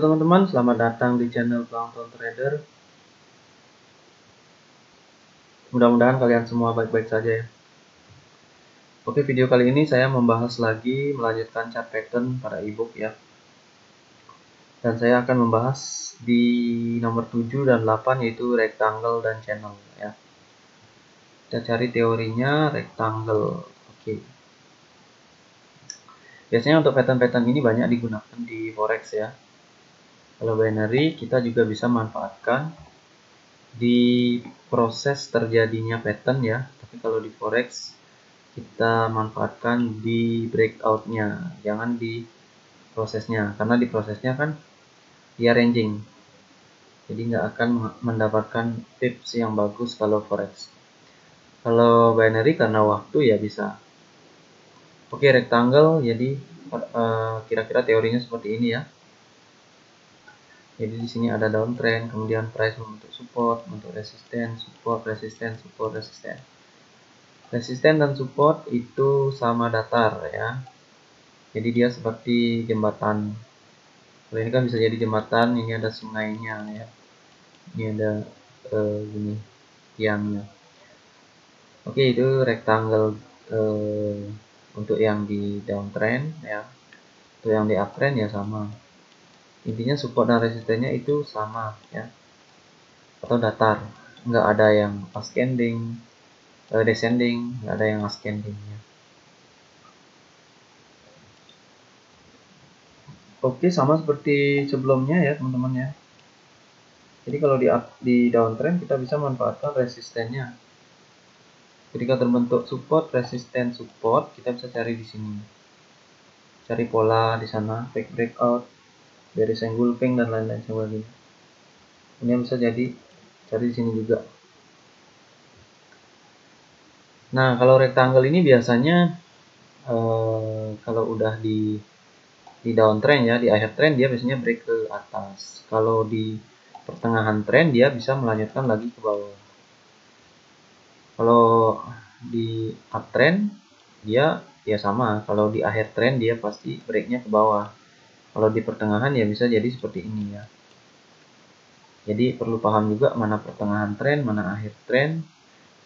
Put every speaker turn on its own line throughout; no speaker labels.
teman-teman, selamat datang di channel Plankton Trader. Mudah-mudahan kalian semua baik-baik saja ya. Oke, video kali ini saya membahas lagi melanjutkan chart pattern pada ebook ya. Dan saya akan membahas di nomor 7 dan 8 yaitu rectangle dan channel ya. Kita cari teorinya rectangle. Oke. Biasanya untuk pattern-pattern ini banyak digunakan di forex ya. Kalau binary kita juga bisa manfaatkan di proses terjadinya pattern ya, tapi kalau di forex kita manfaatkan di breakoutnya, jangan di prosesnya, karena di prosesnya kan dia ranging, jadi nggak akan mendapatkan tips yang bagus kalau forex. Kalau binary karena waktu ya bisa. Oke, rectangle, jadi kira-kira teorinya seperti ini ya. Jadi di sini ada downtrend, kemudian price membentuk support, membentuk resisten, support, resisten, support, resisten. Resisten dan support itu sama datar ya. Jadi dia seperti jembatan. Kalau ini kan bisa jadi jembatan, ini ada sungainya ya. Ini ada gini tiangnya. Oke, itu rectangle untuk yang di downtrend ya. Untuk yang di uptrend ya sama. Intinya support dan resistennya itu sama ya, atau datar, nggak ada yang ascending, descending, nggak ada yang ascending ya. Oke, sama seperti sebelumnya ya teman-teman ya. Jadi kalau di downtrend kita bisa manfaatkan resistennya. Ketika terbentuk support, resisten, support, kita bisa cari di sini. Cari pola di sana, fake breakout, bearish engulfing dan lain-lain sebagainya. Ini bisa jadi cari di sini juga. Nah, kalau rectangle ini biasanya kalau udah di downtrend ya, di akhir trend dia biasanya break ke atas. Kalau di pertengahan trend dia bisa melanjutkan lagi ke bawah. Kalau di uptrend dia ya sama, kalau di akhir trend dia pasti breaknya ke bawah. Kalau di pertengahan ya bisa jadi seperti ini ya. Jadi perlu paham juga mana pertengahan trend, mana akhir trend,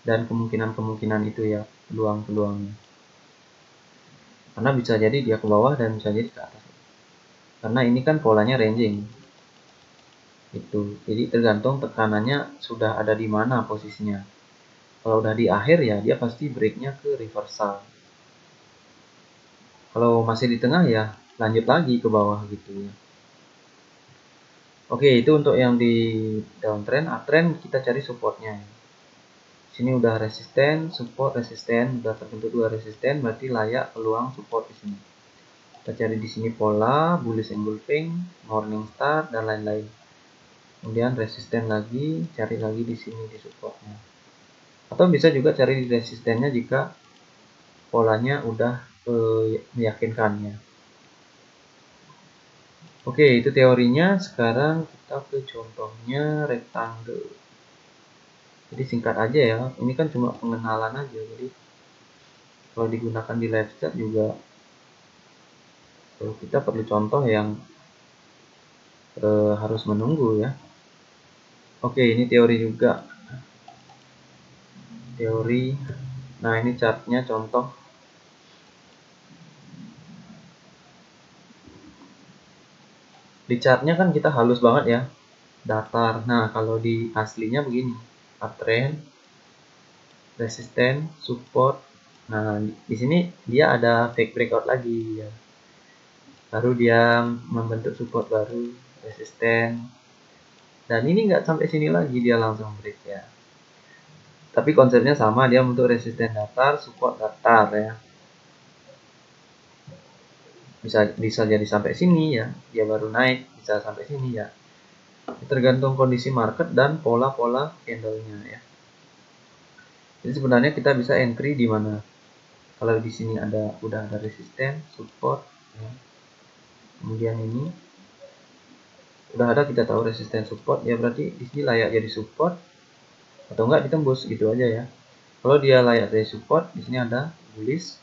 dan kemungkinan-kemungkinan itu ya, peluang-peluangnya. Karena bisa jadi dia ke bawah dan bisa jadi ke atas. Karena ini kan polanya ranging. Itu. Jadi tergantung tekanannya sudah ada di mana posisinya. Kalau udah di akhir ya dia pasti breaknya ke reversal. Kalau masih di tengah ya lanjut lagi ke bawah gitu ya. Oke, itu untuk yang di downtrend. Uptrend kita cari supportnya. Sini udah resisten, support, resisten, udah terbentuk dua resisten, berarti layak peluang support di sini. Kita cari di sini pola, bullish engulfing, morning star dan lain-lain. Kemudian resisten lagi, cari lagi di sini di supportnya. Atau bisa juga cari di resistennya jika polanya udah meyakinkan ya. Oke, itu teorinya. Sekarang kita ke contohnya rectangle. Jadi singkat aja ya, ini kan cuma pengenalan aja. Jadi kalau digunakan di live chat juga kita perlu contoh yang harus menunggu ya. Oke, ini teori juga. Teori. Nah, ini chartnya contoh. Di chartnya kan kita halus banget ya, datar. Nah, kalau di aslinya begini, uptrend, resisten, support. Nah, di sini dia ada fake breakout lagi ya. Baru dia membentuk support baru, resisten. Dan ini nggak sampai sini lagi dia langsung break ya. Tapi konsepnya sama, dia untuk resisten datar, support datar ya. Bisa jadi sampai sini ya, dia baru naik, bisa sampai sini ya. Tergantung kondisi market dan pola-pola candle-nya ya. Jadi sebenarnya kita bisa entry di mana? Kalau di sini udah ada resisten, support, ya. Kemudian ini udah ada, kita tahu resisten support ya, berarti di sini layak jadi support atau enggak ditembus gitu aja ya. Kalau dia layak jadi support, di sini ada bullish,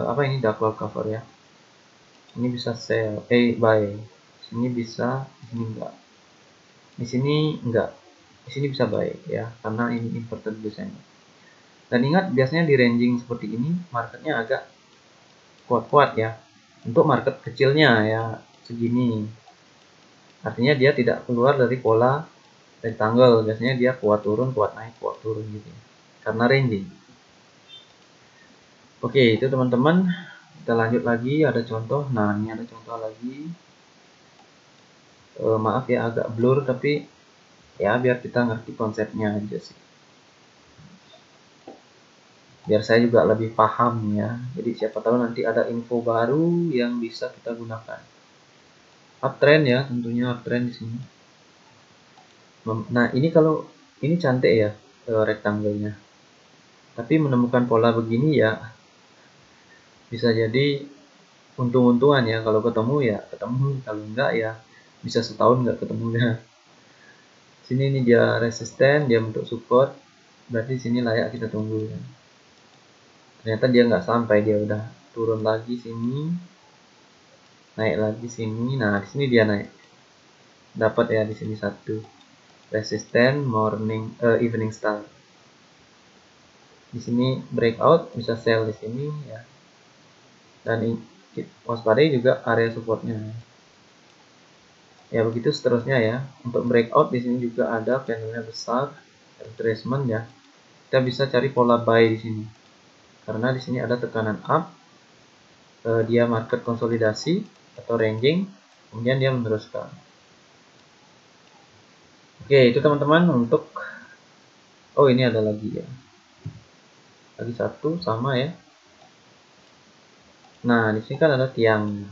apa ini double cover ya. Ini bisa sell, buy, Sini bisa, di sini enggak. Di sini enggak. Di sini bisa baik ya, karena ini inverted descending. Dan ingat, biasanya di ranging seperti ini marketnya agak kuat-kuat ya. Untuk market kecilnya ya segini. Artinya dia tidak keluar dari pola rectangle. Biasanya dia kuat turun, kuat naik, kuat turun gitu. Karena ranging. Oke, itu teman-teman. Kita lanjut lagi, ada contoh. Nah, ini ada contoh lagi. Maaf ya agak blur, tapi ya biar kita ngerti konsepnya aja sih. Biar saya juga lebih paham ya. Jadi siapa tahu nanti ada info baru yang bisa kita gunakan. Uptrend ya, tentunya uptrend di sini. Nah, ini kalau ini cantik ya rectangle-nya. Tapi menemukan pola begini ya bisa jadi untung-untungan ya. Kalau ketemu ya ketemu, kalau enggak ya bisa setahun nggak ketemunya. Sini ini dia resisten, dia bentuk support, berarti sini layak kita tunggu ya. Ternyata dia nggak sampai, dia udah turun lagi sini, naik lagi sini. Nah, di sini dia naik, dapat ya di sini satu resisten evening star. Di sini breakout, bisa sell di sini ya. Dan waspadai juga area supportnya. Ya begitu seterusnya ya. Untuk breakout di sini juga ada candlenya besar, retracement ya. Kita bisa cari pola buy di sini. Karena di sini ada tekanan up, dia market konsolidasi atau ranging, kemudian dia meneruskan. Oke, itu teman-teman untuk ini ada lagi ya. Lagi satu sama ya. Nah, di sini kan ada tiang.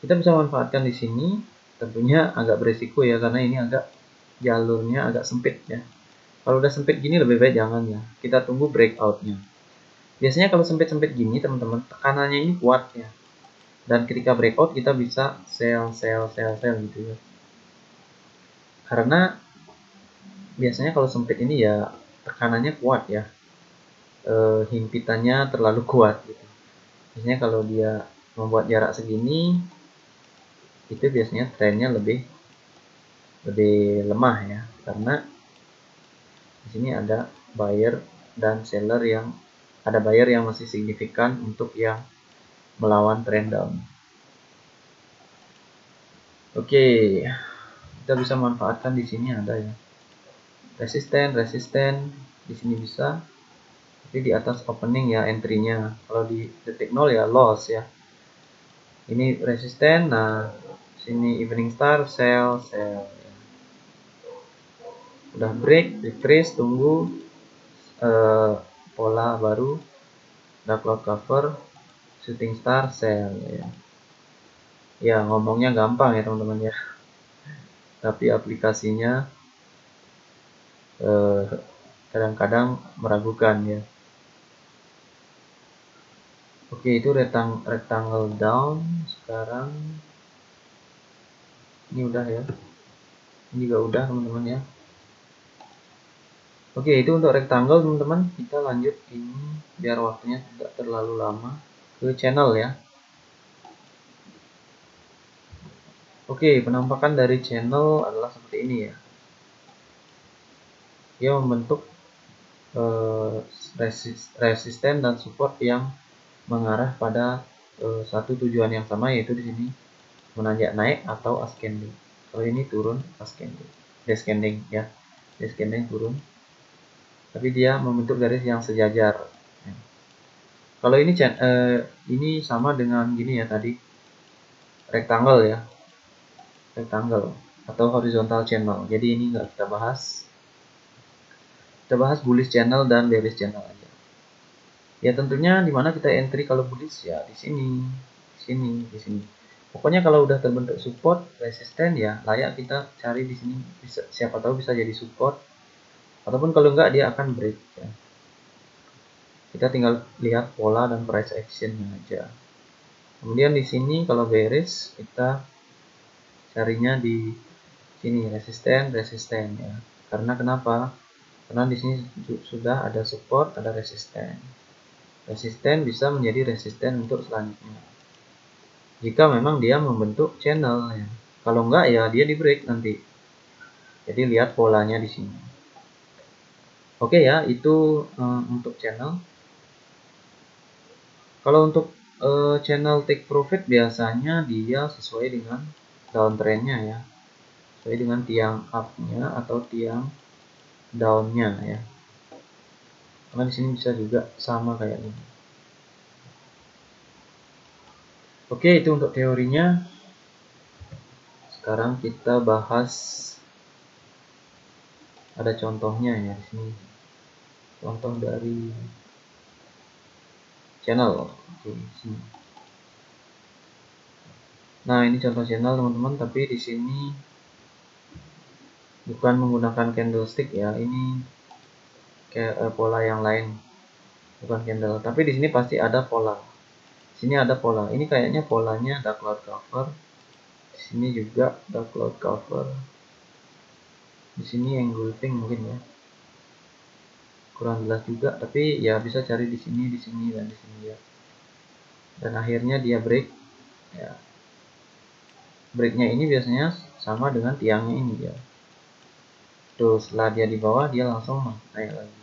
Kita bisa manfaatkan di sini, tentunya agak beresiko ya karena ini agak jalurnya agak sempit ya. Kalau udah sempit gini lebih baik jangan ya. Kita tunggu breakoutnya. Biasanya kalau sempit-sempit gini teman-teman, tekanannya ini kuat ya. Dan ketika breakout kita bisa sell gitu ya. Karena biasanya kalau sempit ini ya tekanannya kuat ya. Himpitannya terlalu kuat gitu. Biasanya kalau dia membuat jarak segini itu biasanya trennya lebih lemah ya, karena di sini ada buyer dan seller yang masih signifikan untuk yang melawan trend down. Oke, kita bisa manfaatkan di sini ada ya resisten di sini bisa, tapi di atas opening ya entry-nya. Kalau di detik 0 ya loss ya. Ini resisten, nah sini evening star sell udah break, retrace, tunggu pola baru, dark cloud cover, shooting star sell ya. Ya ngomongnya gampang ya teman-teman ya, tapi aplikasinya kadang-kadang meragukan ya. Oke, itu rectangle down. Sekarang ini udah ya, ini juga udah teman-teman ya. Oke, itu untuk rectangle teman-teman. Kita lanjut ini biar waktunya tidak terlalu lama ke channel ya. Oke, penampakan dari channel adalah seperti ini ya. Dia membentuk resisten dan support yang mengarah pada satu tujuan yang sama, yaitu di sini menanjak naik atau ascending. Kalau ini turun ascending, descending ya, descending turun. Tapi dia membentuk garis yang sejajar. Kalau ini sama dengan gini ya tadi, rectangle ya, rectangle atau horizontal channel. Jadi ini nggak kita bahas. Kita bahas bullish channel dan bearish channel aja. Ya tentunya dimana kita entry kalau bullish ya di sini, di sini. Pokoknya kalau udah terbentuk support, resisten ya layak kita cari di sini. Bisa, siapa tahu bisa jadi support. Ataupun kalau enggak dia akan break ya. Kita tinggal lihat pola dan price actionnya aja. Kemudian di sini kalau bearish kita carinya di sini resisten ya. Karena kenapa? Karena di sini sudah ada support, ada resisten. Resisten bisa menjadi resisten untuk selanjutnya. jika memang dia membentuk channel ya. Kalau enggak ya dia di break nanti. Jadi lihat polanya di sini. Oke ya, itu untuk channel. Kalau untuk channel take profit biasanya dia sesuai dengan downtrendnya ya, sesuai dengan tiang up-nya atau tiang down-nya ya. Karena di sini bisa juga sama kayak ini. Oke, itu untuk teorinya. Sekarang kita bahas, ada contohnya ya di sini. Contoh dari channel. Oke, sini. Nah, ini contoh channel teman-teman, tapi di sini bukan menggunakan candlestick ya. Ini kayak pola yang lain, bukan candle. Tapi di sini pasti ada pola. Di sini ada pola. Ini kayaknya polanya ada cloud cover. Di sini juga ada cloud cover. Di sini engulfing mungkin ya. Kurang jelas juga, tapi ya bisa cari di sini, dan di sini ya. Dan akhirnya dia break ya. Breaknya ini biasanya sama dengan tiangnya ini ya. Terus setelah dia di bawah dia langsung naik lagi.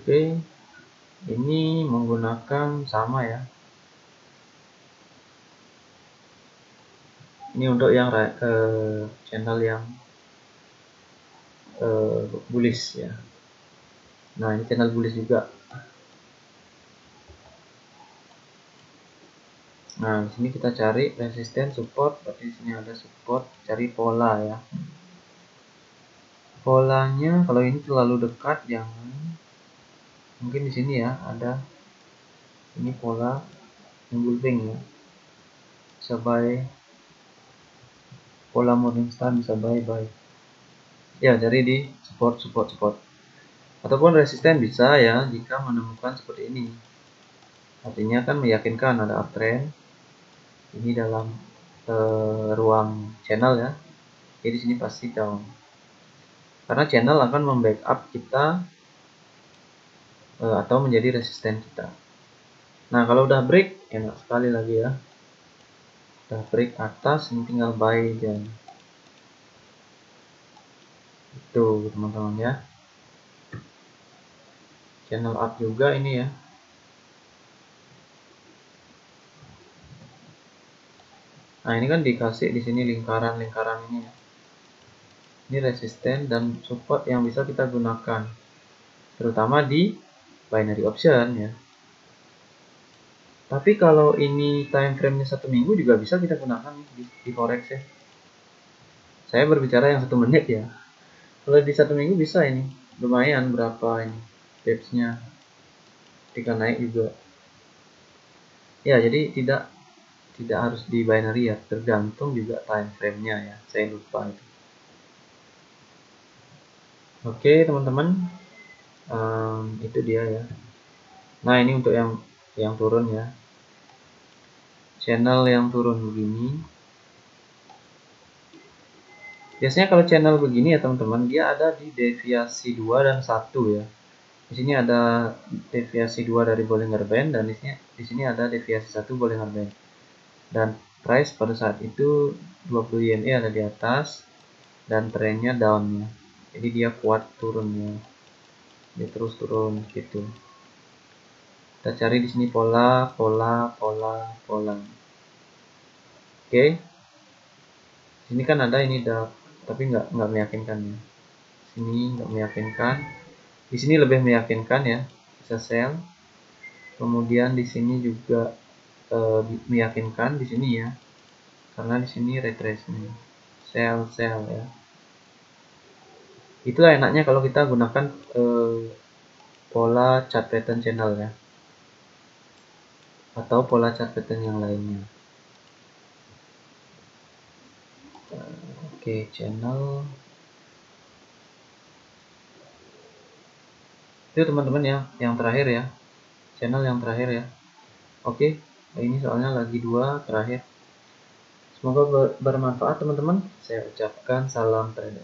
Oke, ini menggunakan sama ya. Ini untuk yang channel yang bullish ya. Nah, ini channel bullish juga. Nah, di sini kita cari resisten, support. Berarti di sini ada support, cari pola ya. Polanya kalau ini terlalu dekat jangan. Mungkin di sini ya ada ini pola engulfing ya. Bisa buy, pola Morningstar bisa buy. Ya, cari di support. Ataupun resisten bisa ya jika menemukan seperti ini. Artinya kan meyakinkan ada uptrend. Ini dalam ruang channel ya. Jadi di sini pasti down. Karena channel akan membackup kita atau menjadi resisten kita. Nah, kalau udah break enak sekali lagi ya. Udah break atas, ini tinggal buy aja. Itu teman-teman ya. Channel up juga ini ya. Nah, ini kan dikasih di sini lingkaran-lingkaran ini ya. Ini resisten dan support yang bisa kita gunakan, terutama di binary option ya. Tapi kalau ini time frame-nya 1 minggu juga bisa kita gunakan di forex ya. Saya berbicara yang 1 menit ya. Kalau di 1 minggu bisa ini, lumayan berapa ini tipsnya. Ketika naik juga. Ya, jadi tidak harus di binary ya, tergantung juga time frame-nya ya. Saya lupa itu. Oke teman-teman, itu dia ya. Nah, ini untuk yang turun ya. Channel yang turun begini. Biasanya kalau channel begini ya teman-teman, dia ada di deviasi 2 dan 1 ya. Di sini ada deviasi 2 dari Bollinger Band dan di sini ada deviasi 1 Bollinger Band. Dan price pada saat itu 20 YME ada di atas dan trennya down ya. Jadi dia kuat turunnya. Dia terus turun gitu. Kita cari di sini pola. Oke. Sini kan ada ini tapi nggak meyakinkan ya. Sini nggak meyakinkan. Di sini lebih meyakinkan ya, bisa sell. Kemudian di sini juga meyakinkan di sini ya, karena di sini retracement, sell ya. Itulah enaknya kalau kita gunakan pola chart pattern channel ya, atau pola chart pattern yang lainnya. Oke, channel itu teman-teman ya, yang terakhir ya, channel yang terakhir ya. Oke, ini soalnya lagi 2 terakhir. Semoga bermanfaat teman-teman. Saya ucapkan salam trader.